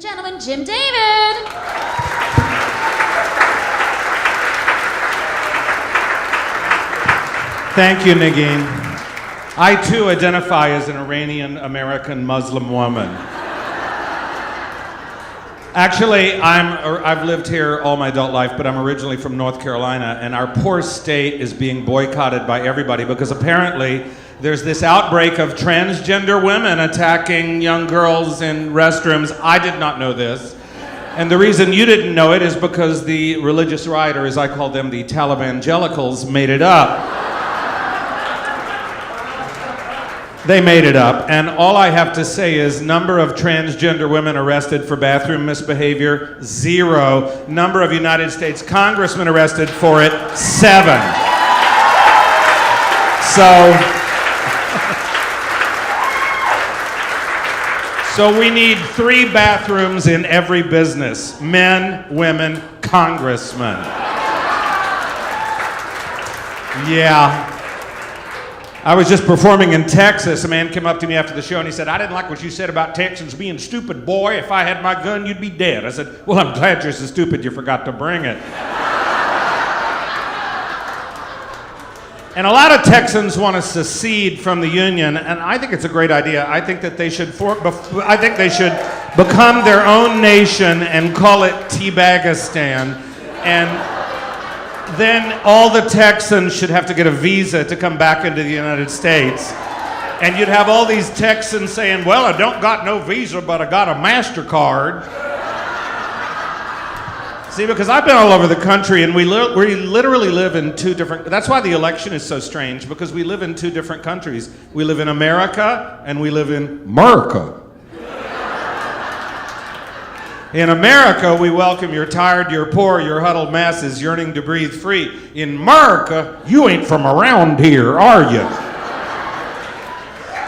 gentlemen, Jim David. Thank you, Negin. I too identify as an Iranian American Muslim woman. Actually, I've lived here all my adult life, but I'm originally from North Carolina, and our poor state is being boycotted by everybody because apparently there's this outbreak of transgender women attacking young girls in restrooms. I did not know this. And the reason you didn't know it is because the religious right, or as I call them, the Talibangelicals, made it up. They made it up, and all I have to say is number of transgender women arrested for bathroom misbehavior, 0. Number of United States congressmen arrested for it, 7. So we need 3 bathrooms in every business. Men, women, congressmen. Yeah. I was just performing in Texas. A man came up to me after the show and he said, "I didn't like what you said about Texans being stupid, boy. If I had my gun, you'd be dead." I said, "Well, I'm glad you're so stupid you forgot to bring it." And a lot of Texans want to secede from the Union, and I think it's a great idea. I think that they should become their own nation and call it Teabagistan. And then all the Texans should have to get a visa to come back into the United States. And you'd have all these Texans saying, "Well, I don't got no visa, but I got a MasterCard." See, because I've been all over the country, and we literally live in 2 different... That's why the election is so strange, because we live in 2 different countries. We live in America, and we live in America. In America, we welcome your tired, your poor, your huddled masses yearning to breathe free. In America, you ain't from around here, are you?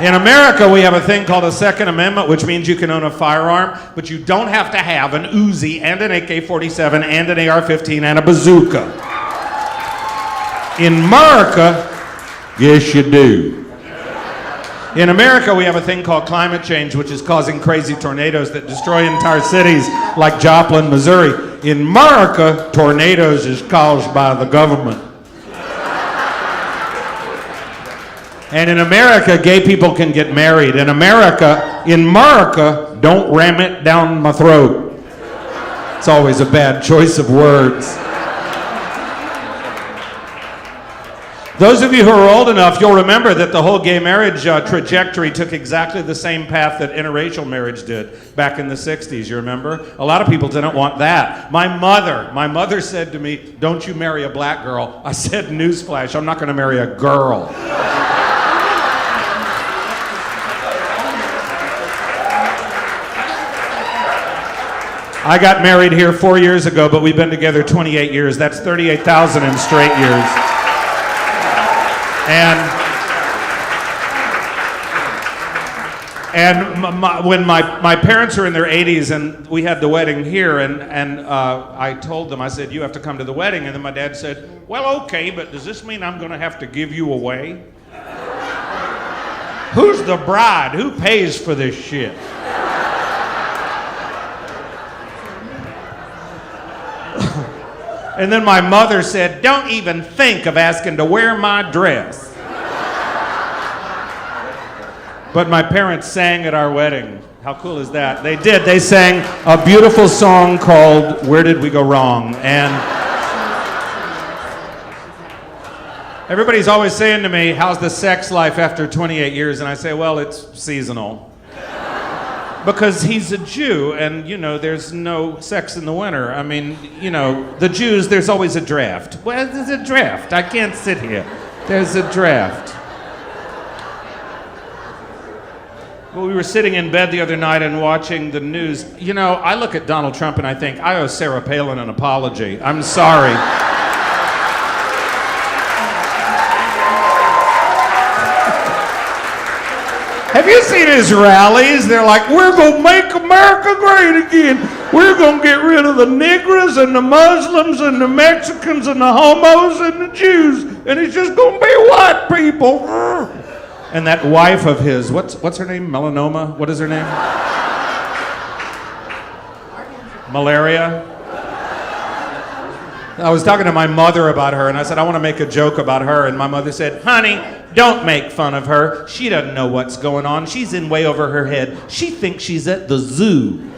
In America, we have a thing called a Second Amendment, which means you can own a firearm, but you don't have to have an Uzi and an AK-47 and an AR-15 and a bazooka. In America, yes you do. In America, we have a thing called climate change, which is causing crazy tornadoes that destroy entire cities like Joplin, Missouri. In America, tornadoes is caused by the government. And in America, gay people can get married. In America, don't ram it down my throat. It's always a bad choice of words. Those of you who are old enough, you'll remember that the whole gay marriage trajectory took exactly the same path that interracial marriage did back in the 60s, you remember? A lot of people didn't want that. My mother said to me, "Don't you marry a black girl." I said, "Newsflash, I'm not going to marry a girl." I got married here 4 years ago, but we've been together 28 years. That's 38,000 in straight years. When my parents are in their 80s and we had the wedding here, and I told them, I said, "You have to come to the wedding." And then my dad said, "Well, okay, but does this mean I'm going to have to give you away?" Who's the bride? Who pays for this shit? And then my mother said, "Don't even think of asking to wear my dress." But my parents sang at our wedding. How cool is that? They did. They sang a beautiful song called "Where Did We Go Wrong?" And everybody's always saying to me, "How's the sex life after 28 years?" And I say, "Well, it's seasonal." Because he's a Jew, and, there's no sex in the winter. I mean, the Jews, there's always a draft. Well, there's a draft. I can't sit here. There's a draft. Well, we were sitting in bed the other night and watching the news. I look at Donald Trump and I think, I owe Sarah Palin an apology. I'm sorry. Have you seen his rallies? They're like, "We're going to make America great again. We're going to get rid of the Negroes and the Muslims and the Mexicans and the homos and the Jews. And it's just going to be white people." And that wife of his, what's her name? Melanoma? What is her name? Malaria. I was talking to my mother about her, and I said, I want to make a joke about her. And my mother said, honey, don't make fun of her. She doesn't know what's going on. She's in way over her head. She thinks she's at the zoo.